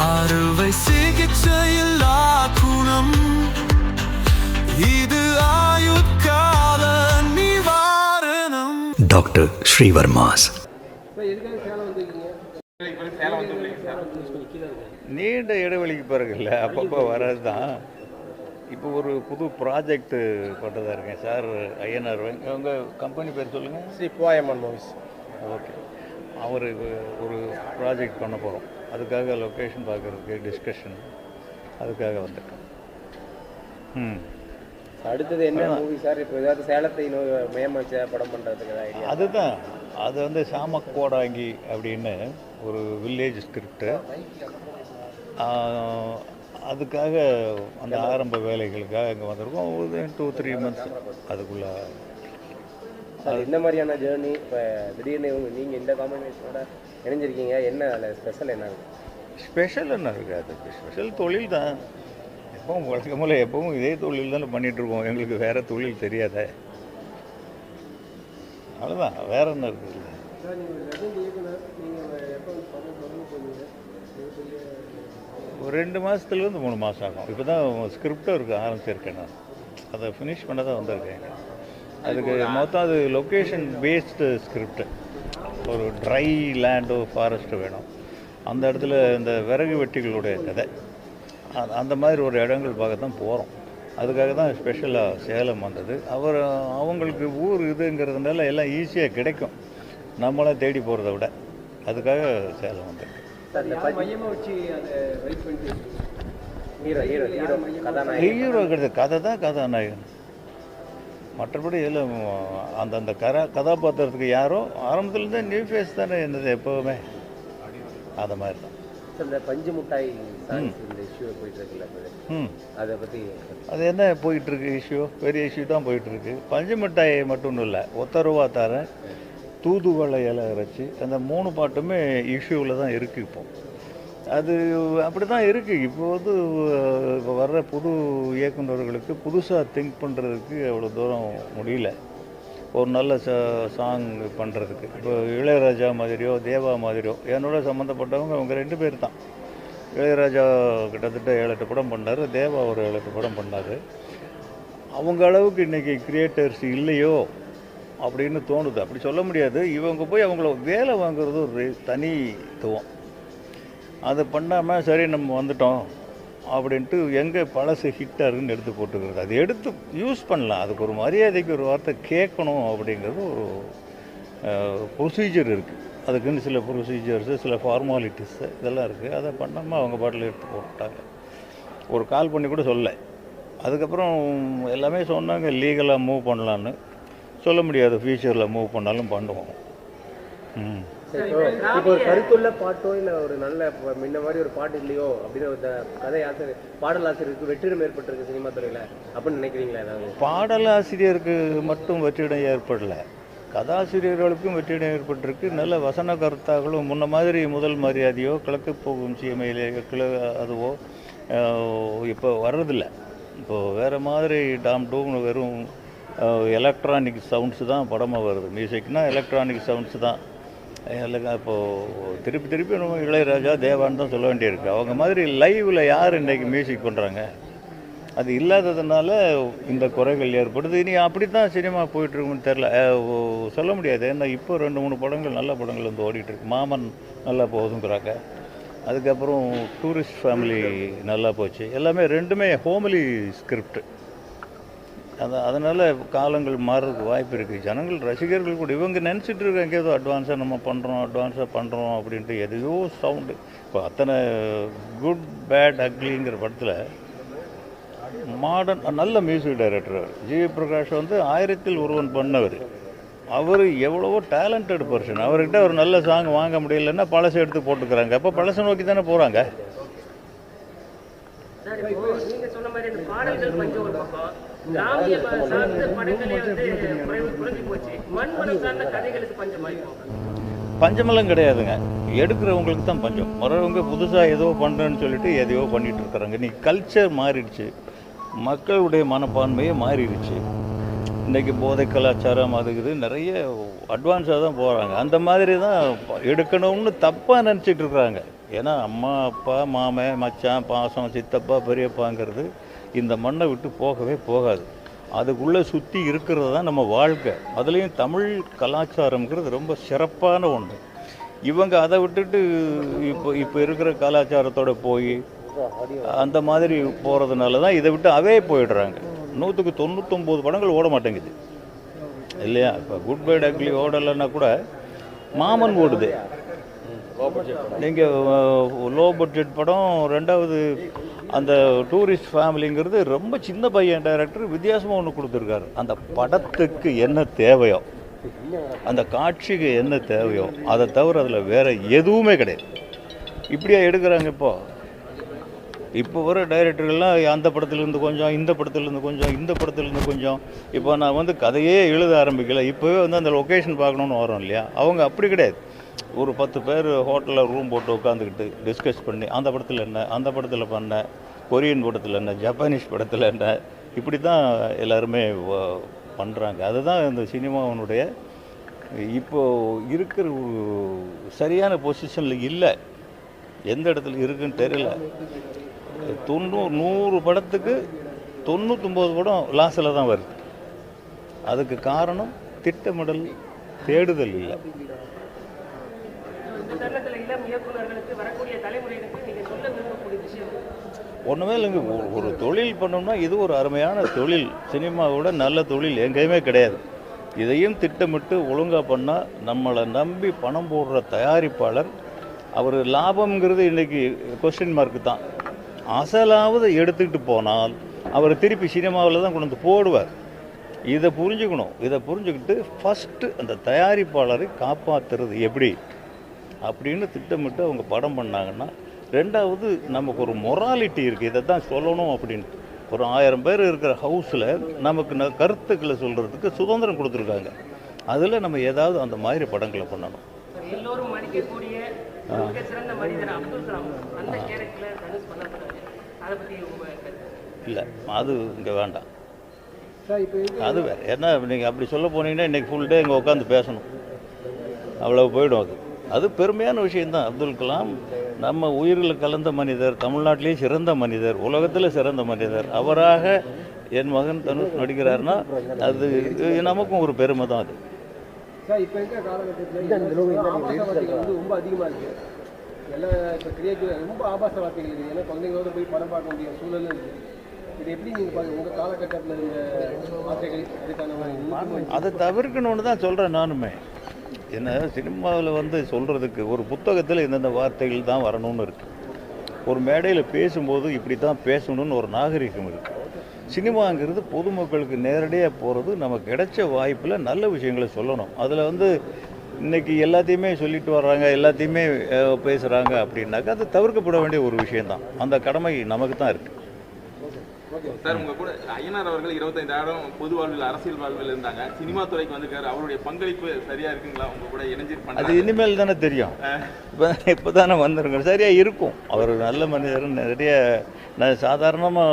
அறுவை சிகிச்சையில்லா குணம் இது ஆயுட்கால நிவாரணம். டாக்டர் ஸ்ரீவர்மாஸ். நீண்ட இடைவெளிக்கு பிறகு இல்லை, அப்பப்போ வர்றது தான். இப்போ ஒரு புது ப்ராஜெக்ட் பண்ணுறதா இருக்கேன் சார். ஐயனார் உங்கள் கம்பெனி பேர் சொல்லுங்கள். ஸ்ரீ போயம்மன் மூவிஸ். ஓகே, அவர் ஒரு ப்ராஜெக்ட் பண்ண போகிறோம். அதுக்காக லொக்கேஷன் பார்க்குறதுக்கு டிஸ்கஷன், அதுக்காக வந்துட்டோம். அடுத்தது என்ன மூவி சார்? இப்போ ஏதாவது சேலத்தை மையமாச்ச படம் பண்ணுறதுக்கு ஐடியா? அதுதான், அது வந்து சாமக்கோடாங்கி அப்படின்னு ஒரு வில்லேஜ் ஸ்கிரிப்டு. அதுக்காக அந்த ஆரம்ப வேலைகளுக்காக இங்கே வந்திருக்கோம். ஒரு 2-3 months அதுக்குள்ளே. சார் இந்த மாதிரியான ஜேர்னி இப்போ திடீர்னு நீங்கள் இந்த காம்பினேஷனோட இணைஞ்சிருக்கீங்க, என்ன அதில் ஸ்பெஷல் என்ன இருக்குது? ஸ்பெஷல் என்ன இருக்குது? அது ஸ்பெஷல் தொழில் தான். எப்பவும் வழக்கமில்ல, எப்பவும் இதே தொழில் தானே பண்ணிகிட்ருக்கோம். எங்களுக்கு வேறு தொழில் தெரியாத, அவ்வளோதான். வேறு என்ன இருக்குது? இல்லை, ஒரு 2 மாதத்துலேருந்து 3 மாதம் ஆகும். இப்போ தான் ஸ்கிரிப்டும் இருக்க ஆரம்பிச்சிருக்கேன். நான் அதை ஃபினிஷ் பண்ண தான் வந்திருக்கேன். அதுக்கு மொத்தம் அது லொக்கேஷன் பேஸ்டு ஸ்கிரிப்டு. ஒரு ட்ரை லேண்டோ ஃபாரஸ்ட்டு வேணும். அந்த இடத்துல இந்த விறகு வெட்டிகளுடைய கதை, அந்த மாதிரி ஒரு இடங்கள் பார்க்க தான் போகிறோம். அதுக்காக தான் ஸ்பெஷலாக சேலம் வந்தது. அவங்களுக்கு ஊர் இதுங்கிறதுனால எல்லாம் ஈஸியாக கிடைக்கும், நம்மளாம் தேடி போகிறத விட. அதுக்காக சேலம் வந்திருக்கு. ஹீரோ கிடையாது, கதை தான் கதாநாயகன். மற்றபடி இதில் அந்தந்த கதாபாத்திரத்துக்கு யாரோ ஆரம்பத்துலேருந்தே நியூ ஃபேஸ் தானே இருந்தது எப்போவுமே. அது மாதிரி தான். இந்த பஞ்சு முட்டாய் இந்த இஷ்யூ போயிட்டுருக்குல்ல, அதை பற்றி அது என்ன போயிட்டுருக்கு? இஷ்யூ பெரிய இஷ்யூ தான் போயிட்டுருக்கு. பஞ்சு மிட்டாய் மட்டும் இல்லை, ஒத்தரவா தரேன், தூதுவளை இலை அரைச்சி, அந்த 3 பாட்டுமே இஷ்யூவில் தான் இருக்குது. இப்போ அது அப்படி தான் இருக்குது. இப்போ வந்து இப்போ வர்ற புது இயக்குநர்களுக்கு புதுசாக திங்க் பண்ணுறதுக்கு அவ்வளோ தூரம் முடியல. ஒரு நல்ல சாங் பண்ணுறதுக்கு இப்போ இளையராஜா மாதிரியோ தேவா மாதிரியோ, என்னோட சம்மந்தப்பட்டவங்க அவங்க 2 பேர் தான். இளையராஜா கிட்டத்தட்ட 7-8 படம் பண்ணார், தேவா ஒரு 7-8 படம் பண்ணார். அவங்க அளவுக்கு இன்றைக்கி கிரியேட்டர்ஸ் இல்லையோ அப்படின்னு தோணுது. அப்படி சொல்ல முடியாது. இவங்க போய் அவங்கள வேலை வாங்குறது ஒரு தனித்துவம். அதை பண்ணாமல் சரி நம்ம வந்துட்டோம் அப்படின்ட்டு எங்கே பழசு ஹிட்டாக இருக்குன்னு எடுத்து போட்டுக்கிறது. அது எடுத்து யூஸ் பண்ணலாம், அதுக்கு ஒரு மரியாதைக்கு ஒரு வார்த்தை கேட்கணும் அப்படிங்கிறது ஒரு ப்ரொசீஜர் இருக்குது. அதுக்குன்னு சில ப்ரொசீஜர்ஸு, சில ஃபார்மாலிட்டிஸு இதெல்லாம் இருக்குது. அதை பண்ணாமல் அவங்க பாட்டில் எடுத்து போட்டாங்க. ஒரு கால் பண்ணி கூட சொல்ல. அதுக்கப்புறம் எல்லாமே சொன்னாங்க லீகலாக மூவ் பண்ணலான்னு. சொல்ல முடியாது, ஃபியூச்சரில் மூவ் பண்ணாலும் பண்ணுவோம். இப்போ ஒரு கருத்துள்ள பாட்டோ இல்லை ஒரு நல்ல முன்ன மாதிரி ஒரு பாட்டு இல்லையோ அப்படின்னு ஒரு கதை ஆசிரியர் பாடலாசிரியருக்கு வெற்றிடம் ஏற்பட்டிருக்கு சினிமா துறையில் அப்படின்னு நினைக்கிறீங்களா? ஏதாவது பாடலாசிரியருக்கு மட்டும் வெற்றிடம் ஏற்படலை, கதாசிரியர்களுக்கும் வெற்றிடம் ஏற்பட்டிருக்கு. நல்ல வசன கருத்தாக்களும் முன்ன மாதிரி முதல் மரியாதையோ கிழக்கு போகும் சீமையிலே அதுவோ இப்போ வர்றதில்லை. இப்போது வேறு மாதிரி டூம்னு வெறும் எலக்ட்ரானிக் சவுண்ட்ஸு தான் படமாக வருது. மியூசிக்னால் எலக்ட்ரானிக் சவுண்ட்ஸு தான். இப்போது திருப்பி நம்ம இளையராஜா தேவான்னு தான் சொல்ல வேண்டியிருக்கு. அவங்க மாதிரி லைவில் யார் இன்றைக்கி மியூசிக் பண்ணுறாங்க? அது இல்லாததுனால இந்த குறைகள் ஏற்படுது. இனி அப்படி தான் சினிமா போயிட்டுருக்குன்னு தெரில, சொல்ல முடியாது. ஏன்னா இப்போ 2-3 படங்கள் நல்ல படங்கள் வந்து ஓடிட்டுருக்கு. மாமன் நல்லா போகுதுங்கிறாங்க. அதுக்கப்புறம் டூரிஸ்ட் ஃபேமிலி நல்லா போச்சு. எல்லாமே 2மே ஹோம்லி ஸ்கிரிப்ட். அதனால் காலங்கள் மாறுறதுக்கு வாய்ப்பு இருக்குது. ஜனங்கள் ரசிகர்கள் கூட இவங்க நினச்சிட்டு இருக்காங்க ஏதோ அட்வான்ஸாக நம்ம பண்ணுறோம் அப்படின்ட்டு எதையோ சவுண்டு. இப்போ அத்தனை குட் பேட் அக்லிங்கிற படத்தில் மாடர்ன் நல்ல மியூசிக் டைரக்டர் ஜி.வி. பிரகாஷ் வந்து 1000ல் ஒருவன் பண்ணவர். அவர் எவ்வளவோ டேலண்டட் பர்சன். அவர்கிட்ட ஒரு நல்ல சாங் வாங்க முடியலன்னா பழசை எடுத்து போட்டுக்கிறாங்க. அப்போ பழசை நோக்கி தானே போகிறாங்க. பஞ்சமெல்லாம் கிடையாதுங்க, எடுக்கிறவங்களுக்கு தான் பஞ்சம். வரவங்க புதுசாக ஏதோ பண்ணுறேன்னு சொல்லிட்டு எதையோ பண்ணிகிட்டு இருக்கிறாங்க. இன்றைக்கி கல்ச்சர் மாறிடுச்சு, மக்களுடைய மனப்பான்மையே மாறிடுச்சு. இன்றைக்கி போதை கலாச்சாரம் அதுக்குது நிறைய அட்வான்ஸாக தான் போகிறாங்க. அந்த மாதிரி தான் எடுக்கணும்னு தப்பாக நினச்சிட்டு இருக்கிறாங்க. ஏன்னா அம்மா அப்பா மாமன் மச்சான் பாசம் சித்தப்பா பெரியப்பாங்கிறது இந்த மண்ணை விட்டு போகவே போகாது. அதுக்குள்ளே சுற்றி இருக்கிறது தான் நம்ம வாழ்க்கை. அதுலேயும் தமிழ் கலாச்சாரங்கிறது ரொம்ப சிறப்பான ஒன்று. இவங்க அதை விட்டுட்டு இப்போ இருக்கிற கலாச்சாரத்தோடு போய் அந்த மாதிரி போகிறதுனால தான் இதை விட்டு அவே போயிடுறாங்க. 100க்கு 99 படங்கள் ஓட மாட்டேங்குது இல்லையா? இப்போ குட் பை டக்லி ஓடலைன்னா கூட மாமன் ஓடுது. நீங்கள் லோ பட்ஜெட் படம். ரெண்டாவது அந்த டூரிஸ்ட் ஃபேமிலிங்கிறது ரொம்ப சின்ன பையன் டைரக்டர் வித்தியாசமாக ஒன்று கொடுத்துருக்காரு. அந்த படத்துக்கு என்ன தேவையோ, அந்த காட்சிக்கு என்ன தேவையோ, அதை தவிர அதில் வேறு எதுவுமே கிடையாது. இப்படியா எடுக்கிறாங்க இப்போ வர டைரக்டர்கள்லாம் அந்த படத்துலேருந்து கொஞ்சம், இந்த படத்துலேருந்து கொஞ்சம், இந்த படத்துலேருந்து கொஞ்சம். இப்போ நான் வந்து கதையே எழுத ஆரம்பிக்கல, இப்போவே வந்து அந்த லொக்கேஷன் பார்க்கணுன்னு வரோம் இல்லையா? அவங்க அப்படி கிடையாது. ஒரு 10 பேர் ஹோட்டலில் ரூம் போட்டு உட்காந்துக்கிட்டு டிஸ்கஸ் பண்ணி அந்த படத்தில் என்ன, அந்த படத்தில் பண்ண, கொரியன் படத்தில் என்ன, ஜப்பானீஸ் படத்தில் என்ன, இப்படி தான் எல்லாருமே பண்ணுறாங்க. அதுதான் இந்த சினிமாவினுடைய இப்போது இருக்கிற ஒரு சரியான பொசிஷனில் இல்லை. எந்த இடத்துல இருக்குன்னு தெரியல. 100 படத்துக்கு 99 படம் லாஸில் தான் வருது. அதுக்கு காரணம் திட்டமிடல், தேடுதல் இல்லை. ஒன்றுமே இல்லைங்க. ஒரு தொழில் பண்ணோம்னா இது ஒரு அருமையான தொழில். சினிமாவோட நல்ல தொழில் எங்கேயுமே கிடையாது. இதையும் திட்டமிட்டு ஒழுங்காக பண்ணால் நம்மளை நம்பி பணம் போடுற தயாரிப்பாளர் அவர் லாபம்ங்கிறது இன்றைக்கி கொஸ்டின் மார்க்கு தான். அசலாவது எடுத்துக்கிட்டு போனால் அவர் திருப்பி சினிமாவில் தான் கொண்டு வந்து போடுவார். இதை புரிஞ்சுக்கணும். இதை புரிஞ்சுக்கிட்டு ஃபஸ்ட்டு அந்த தயாரிப்பாளரை காப்பாற்றுறது எப்படி அப்படின்னு திட்டமிட்டு அவங்க படம் பண்ணாங்கன்னா, ரெண்டாவது நமக்கு ஒரு மொராலிட்டி இருக்குது. இதை தான் சொல்லணும் அப்படின்ட்டு. ஒரு 1000 பேர் இருக்கிற ஹவுஸில் நமக்கு கருத்துக்களை சொல்கிறதுக்கு சுதந்திரம் கொடுத்துருக்காங்க. அதில் நம்ம ஏதாவது அந்த மாதிரி படங்களை பண்ணணும். எல்லோரும் மதிக்கக்கூடிய சிறந்த மனிதர் அப்துல் கலாம் அந்த கேரக்டர்ல தனுஷ் பண்ணப்படுறாரு. அதை பற்றி இல்லை, அது இங்கே வேண்டாம். அது வேறு என்ன, நீங்கள் அப்படி சொல்ல போனீங்கன்னா இன்றைக்கி ஃபுல் டே இங்கே உட்காந்து பேசணும், அவ்வளோ போயிடும். அது பெருமையான விஷயந்தான். அப்துல் கலாம் நம்ம உயிரில் கலந்த மனிதர், தமிழ்நாட்டிலேயே சிறந்த மனிதர், உலகத்தில் சிறந்த மனிதர். அவராக என் மகன் தனுஷ் நடிக்கிறாருன்னா அது நமக்கும் ஒரு பெருமை தான். அது சார் இப்போ இருக்கிற காலகட்டத்தில் வந்து ரொம்ப அதிகமாக இருக்குது. எல்லாம் இப்போ கிரியேட்டிவ் ரொம்ப ஆபாச வார்த்தைகள் இருக்குது. ஏன்னா குழந்தைங்களோட போய் படம் பார்க்க வேண்டிய சூழல் இருக்குது. இது எப்படி நீங்கள் பார்க்க உங்கள் காலகட்டத்தில் இந்த வார்த்தைகள் அதுக்கான அதை தவிர்க்கணும்னு தான் சொல்கிறேன் நானுமே. என்ன சினிமாவில் வந்து சொல்கிறதுக்கு ஒரு புத்தகத்தில் இந்தந்த வார்த்தைகள் தான் வரணும்னு இருக்குது. ஒரு மேடையில் பேசும்போது இப்படி தான் பேசணும்னு ஒரு நாகரிகம் இருக்குது. சினிமாங்கிறது பொதுமக்களுக்கு நேரடியாக போகிறது. நமக்கு கிடைச்ச வாய்ப்பில் நல்ல விஷயங்களை சொல்லணும். அதில் வந்து இன்றைக்கி எல்லாத்தையுமே சொல்லிட்டு வர்றாங்க, எல்லாத்தையுமே பேசுகிறாங்க அப்படின்னாக்கா அது தவிர்க்கப்பட வேண்டிய ஒரு விஷயந்தான். அந்த கடமை நமக்கு தான் இருக்குது. சார், உங்க கூட ஐயனார் அவர்கள் 25 ஆயிரம் பொது வாழ்வில் அரசியல் வாழ்வில் இருந்தாங்க. சினிமா துறைக்கு வந்திருக்காரு. அவருடைய பங்களிப்பு சரியா இருக்குங்களா? உங்க கூட இணைஞ்சிருப்பாங்க. அது இனிமேல் தானே தெரியும். இப்போ தானே வந்துருங்க. சரியாக இருக்கும். அவர் நல்ல மனிதர். நிறைய சாதாரணமாக